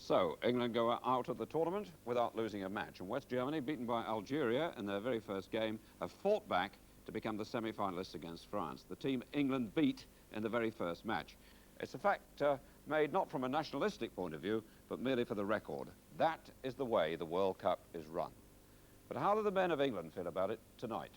So, England go out of the tournament without losing a match, and West Germany, beaten by Algeria in their very first game, have fought back to become the semi-finalists against France, the team England beat in the very first match. It's a fact made not from a nationalistic point of view, but merely for the record. That is the way the World Cup is run. But how do the men of England feel about it tonight?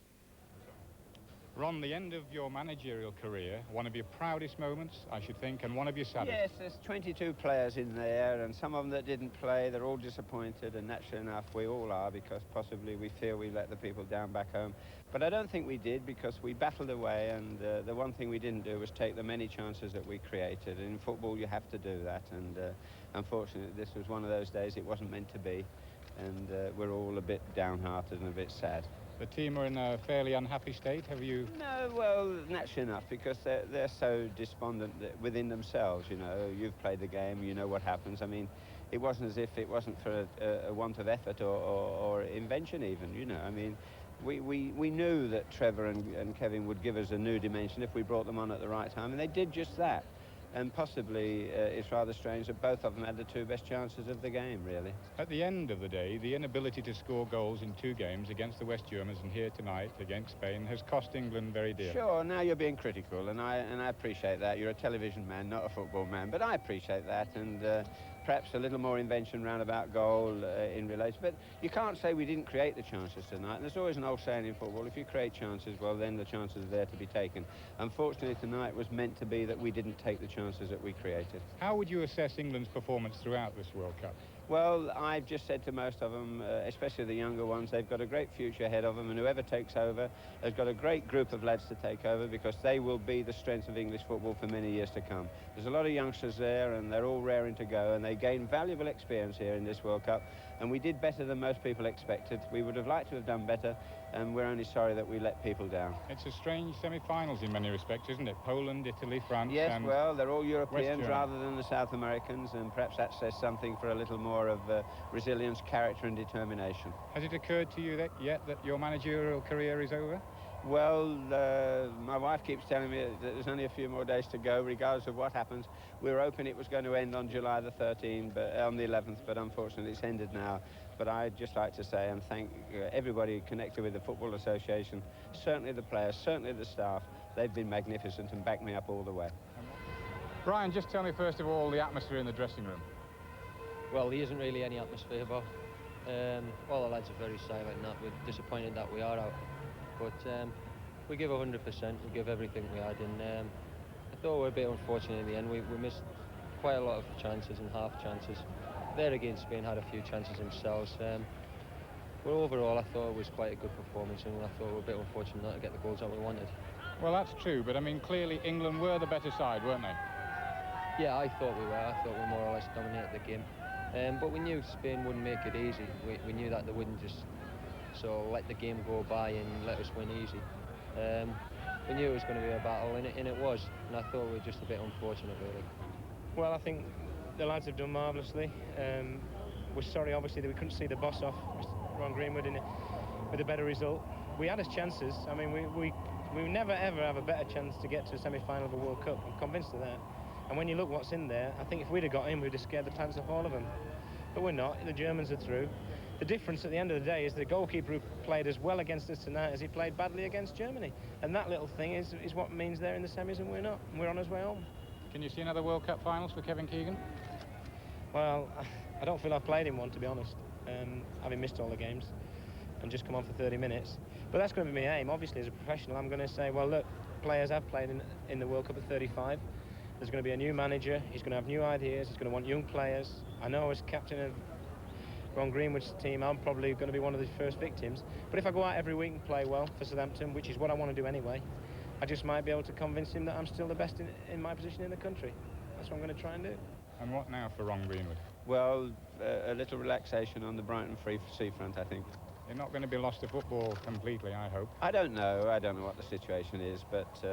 Ron, the end of your managerial career, one of your proudest moments, I should think, and one of your saddest. Yes, there's 22 players in there, and some of them that didn't play, they're all disappointed, and naturally enough, we all are, because possibly we feel we let the people down back home. But I don't think we did, because we battled away, and the one thing we didn't do was take the many chances that we created. And in football, you have to do that, and unfortunately, this was one of those days it wasn't meant to be, and we're all a bit downhearted and a bit sad. The team are in a fairly unhappy state, have you? No, well, naturally enough, because they're so despondent within themselves, you know. You've played the game, you know what happens. I mean, it wasn't as if it wasn't for a want of effort or invention even, you know. I mean, we knew that Trevor and Kevin would give us a new dimension if we brought them on at the right time, and they did just that. And possibly it's rather strange that both of them had the two best chances of the game, really. At the end of the day, the inability to score goals in 2 games against the West Germans and here tonight against Spain has cost England very dear. Sure, now you're being critical, and I appreciate that. You're a television man, not a football man, but I appreciate that, and perhaps a little more invention round about goal in relation. But you can't say we didn't create the chances tonight. And there's always an old saying in football, if you create chances, well, then the chances are there to be taken. Unfortunately, tonight was meant to be that we didn't take the chances that we created. How would you assess England's performance throughout this World Cup? Well, I've just said to most of them, especially the younger ones, they've got a great future ahead of them, and whoever takes over has got a great group of lads to take over, because they will be the strength of English football for many years to come. There's a lot of youngsters there, and they're all raring to go, and they gain valuable experience here in this World Cup, and we did better than most people expected. We would have liked to have done better, and we're only sorry that we let people down. It's a strange semi-finals in many respects, isn't it? Poland, Italy, France. Yes, and well, they're all Europeans rather than the South Americans, and perhaps that says something for a little more of resilience, character and determination. Has it occurred to you that your managerial career is over? Well, my wife keeps telling me that there's only a few more days to go, regardless of what happens. We were hoping it was going to end on July the 13th, but on the 11th, but unfortunately it's ended now. But I'd just like to say and thank everybody connected with the Football Association, certainly the players, certainly the staff. They've been magnificent and backed me up all the way. Brian, just tell me first of all the atmosphere in the dressing room. Well, there isn't really any atmosphere, but all the lads are very silent and that. We're disappointed that we are out. But we give 100%, we give everything we had, and I thought we were a bit unfortunate in the end. We missed quite a lot of chances and half chances. There against Spain had a few chances themselves. But overall, I thought it was quite a good performance, and I thought we were a bit unfortunate not to get the goals that we wanted. Well, that's true, but I mean, clearly England were the better side, weren't they? Yeah, I thought we were. I thought we more or less dominated the game. But we knew Spain wouldn't make it easy. We knew that they wouldn't just let the game go by and let us win easy. We knew it was going to be a battle, and it was. And I thought we were just a bit unfortunate, really. Well, I think the lads have done marvellously. We're sorry, obviously, that we couldn't see the boss off, Ron Greenwood, with a better result. We had his chances. I mean, we never, ever have a better chance to get to a semi-final of a World Cup. I'm convinced of that. And when you look what's in there, I think if we'd have got in, we'd have scared the pants off all of them. But we're not. The Germans are through. The difference at the end of the day is the goalkeeper who played as well against us tonight as he played badly against Germany. And that little thing is what means they're in the semis and we're not. We're on our way home. Can you see another World Cup finals for Kevin Keegan? Well, I don't feel I've played in one, to be honest, having missed all the games and just come on for 30 minutes. But that's going to be my aim. Obviously, as a professional, I'm going to say, well, look, players have played in the World Cup at 35. There's going to be a new manager. He's going to have new ideas. He's going to want young players. I know as captain of Ron Greenwood's team, I'm probably going to be one of the first victims. But if I go out every week and play well for Southampton, which is what I want to do anyway, I just might be able to convince him that I'm still the best in my position in the country. That's what I'm going to try and do. And what now for Ron Greenwood? Well, a little relaxation on the Brighton free seafront, I think. You're not going to be lost to football completely, I hope. I don't know what the situation is, but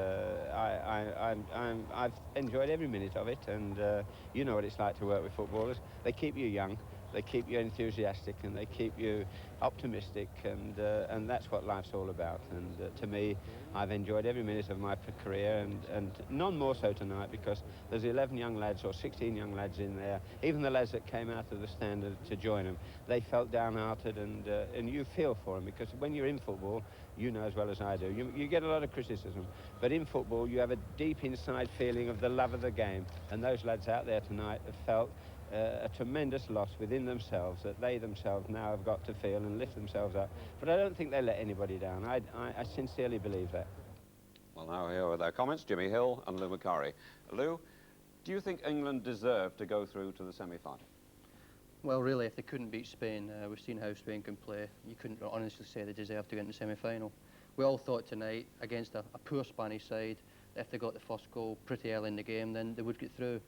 I've enjoyed every minute of it, and you know what it's like to work with footballers. They keep you young, they keep you enthusiastic and they keep you optimistic, and that's what life's all about. And to me, I've enjoyed every minute of my career, and none more so tonight, because there's 11 young lads or 16 young lads in there, even the lads that came out of the stand to join them. They felt downhearted, and you feel for them, because when you're in football, you know as well as I do, you get a lot of criticism, but in football you have a deep inside feeling of the love of the game, and those lads out there tonight have felt a tremendous loss within themselves that they themselves now have got to feel and lift themselves up. But I don't think they let anybody down. I sincerely believe that. Well, now here are their comments, Jimmy Hill and Lou Macari. Lou, do you think England deserved to go through to the semi-final? Well, really, if they couldn't beat Spain, we've seen how Spain can play. You couldn't honestly say they deserved to get in the semi-final. We all thought tonight, against a poor Spanish side, if they got the first goal pretty early in the game, then they would get through.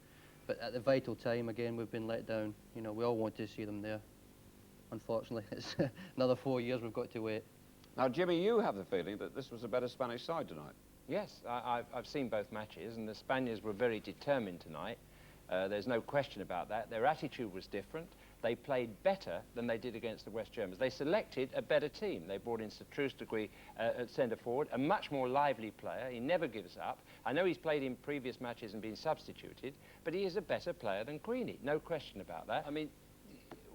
But at the vital time, again, we've been let down. You know, we all wanted to see them there. Unfortunately, it's another 4 years we've got to wait. Now, Jimmy, you have the feeling that this was a better Spanish side tonight. Yes, I've seen both matches, and the Spaniards were very determined tonight. There's no question about that. Their attitude was different. They played better than they did against the West Germans. They selected a better team. They brought in Strustrugui at centre forward, a much more lively player. He never gives up. I know he's played in previous matches and been substituted, but he is a better player than Queenie. No question about that. I mean,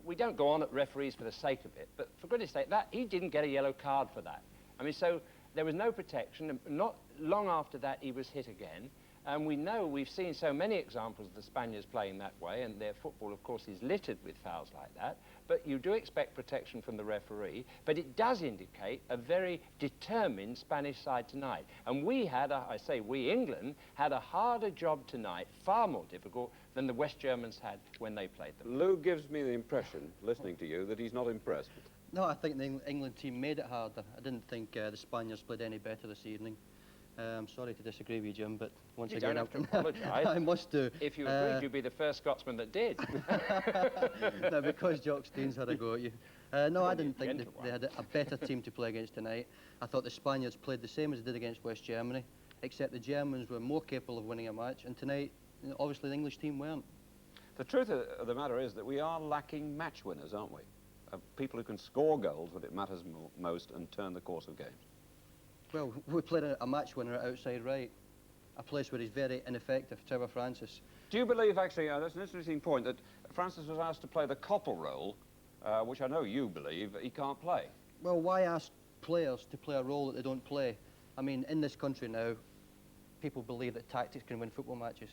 we don't go on at referees for the sake of it, but for goodness sake, he didn't get a yellow card for that. I mean, so there was no protection, and not long after that he was hit again. And we know, we've seen so many examples of the Spaniards playing that way, and their football, of course, is littered with fouls like that. But you do expect protection from the referee, but it does indicate a very determined Spanish side tonight. And we had, I say we, England, had a harder job tonight, far more difficult than the West Germans had when they played them. Lou gives me the impression, listening to you, that he's not impressed. No, I think the England team made it harder. I didn't think the Spaniards played any better this evening. I'm sorry to disagree with you, Jim, but once you again, don't have to apologise. I must do. If you agreed, you'd be the first Scotsman that did. No, because Jock Steins had a go at you. No, I didn't think they had a better team to play against tonight. I thought the Spaniards played the same as they did against West Germany, except the Germans were more capable of winning a match, and tonight, obviously, the English team weren't. The truth of the matter is that we are lacking match winners, aren't we? People who can score goals when it matters most and turn the course of games. Well, we played a match winner at outside right, a place where he's very ineffective, Trevor Francis. Do you believe, actually, that's an interesting point, that Francis was asked to play the Koppel role, which I know you believe he can't play? Well, why ask players to play a role that they don't play? I mean, in this country now, people believe that tactics can win football matches.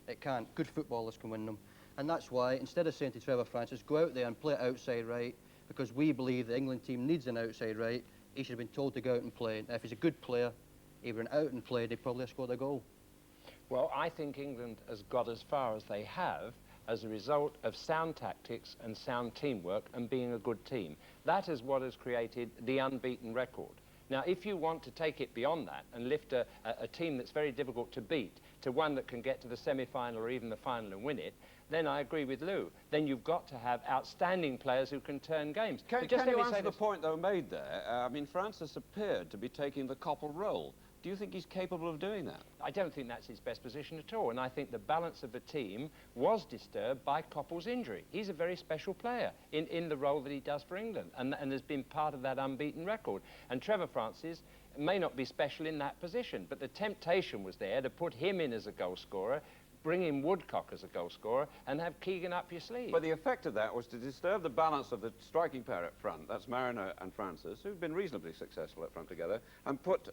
It can't. Good footballers can win them. And that's why, instead of saying to Trevor Francis, go out there and play outside right, because we believe the England team needs an outside right, he should have been told to go out and play. Now, if he's a good player, he went out and played, he'd probably have scored a goal. Well, I think England has got as far as they have as a result of sound tactics and sound teamwork and being a good team. That is what has created the unbeaten record. Now, if you want to take it beyond that and lift a team that's very difficult to beat to one that can get to the semi-final or even the final and win it, then I agree with Lou. Then you've got to have outstanding players who can turn games. Can you answer the point, though, made there? I mean, Francis appeared to be taking the Koppel role. Do you think he's capable of doing that? I don't think that's his best position at all, and I think the balance of the team was disturbed by Koppel's injury. He's a very special player in the role that he does for England, and has been part of that unbeaten record. And Trevor Francis may not be special in that position, but the temptation was there to put him in as a goal scorer, bring in Woodcock as a goal scorer, and have Keegan up your sleeve. But the effect of that was to disturb the balance of the striking pair up front, that's Mariner and Francis, who've been reasonably successful up front together, and put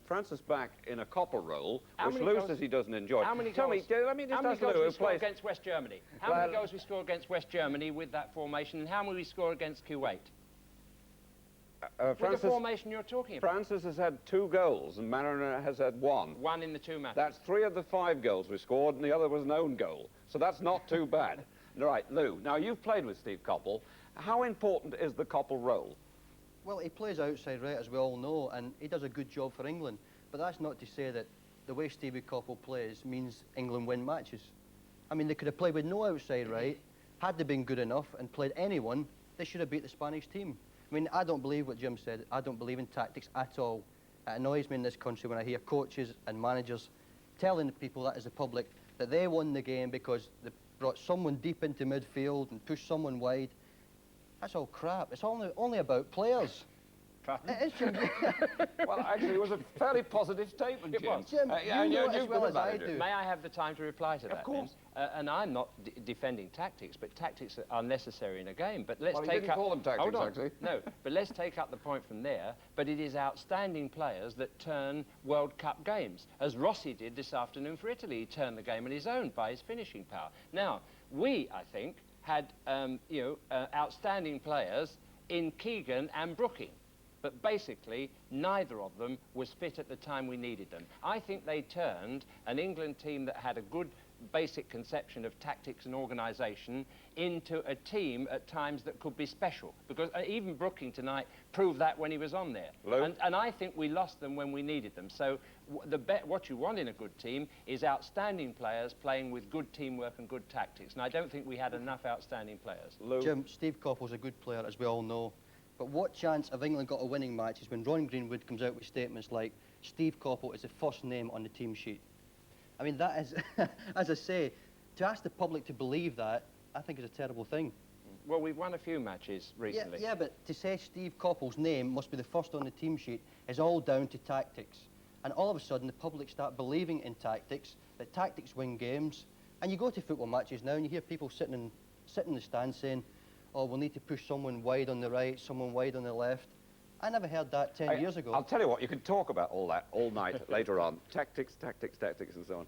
Francis back in a Koppel role, which Lou says he doesn't enjoy. How many goals, let me just ask Lou, we score against West Germany? How many goals we score against West Germany with that formation, and how many we score against Kuwait? With the formation you're talking about. Francis has had 2 goals and Mariner has had 1. 1 in the 2 matches. That's 3 of the 5 goals we scored, and the other was an own goal. So that's not too bad. Right, Lou, now you've played with Steve Koppel. How important is the Koppel role? Well, he plays outside right, as we all know, and he does a good job for England. But that's not to say that the way Stevie Koppel plays means England win matches. I mean, they could have played with no outside right. Had they been good enough and played anyone, they should have beat the Spanish team. I mean, I don't believe what Jim said. I don't believe in tactics at all. It annoys me in this country when I hear coaches and managers telling the people, that is the public, that they won the game because brought someone deep into midfield and pushed someone wide. That's all crap. It's only about players. It is, Jim. Well, actually, it was a fairly positive statement, Jim. It was. Jim, Yeah, you know it you've as well been as about I it, do. Jim. May I have the time to reply to that? Of course. Then? And I'm not defending tactics, but tactics are necessary in a game. But let's Well, you take didn't up. call them tactics, Hold on. actually. No, but let's take up the point from there. But it is outstanding players that turn World Cup games, as Rossi did this afternoon for Italy. He turned the game on his own by his finishing power. Now, we, I think, had outstanding players in Keegan and Brooking. But basically, neither of them was fit at the time we needed them. I think they turned an England team that had a good basic conception of tactics and organisation into a team at times that could be special. Because even Brooking tonight proved that when he was on there. And I think we lost them when we needed them. So what you want in a good team is outstanding players playing with good teamwork and good tactics. And I don't think we had enough outstanding players. Lou? Jim, Steve Coppell's a good player, as we all know. But what chance have England got a winning match is when Ron Greenwood comes out with statements like, Steve Coppell is the first name on the team sheet. I mean, that is, as I say, to ask the public to believe that, I think is a terrible thing. Well, we've won a few matches recently. Yeah, but to say Steve Coppell's name must be the first on the team sheet is all down to tactics. And all of a sudden, the public start believing in tactics, that tactics win games. And you go to football matches now and you hear people sitting in the stand saying, oh, we'll need to push someone wide on the right, someone wide on the left. I never heard that 10 years ago. I'll tell you what, you can talk about all that all night later on. Tactics, tactics, tactics, and so on.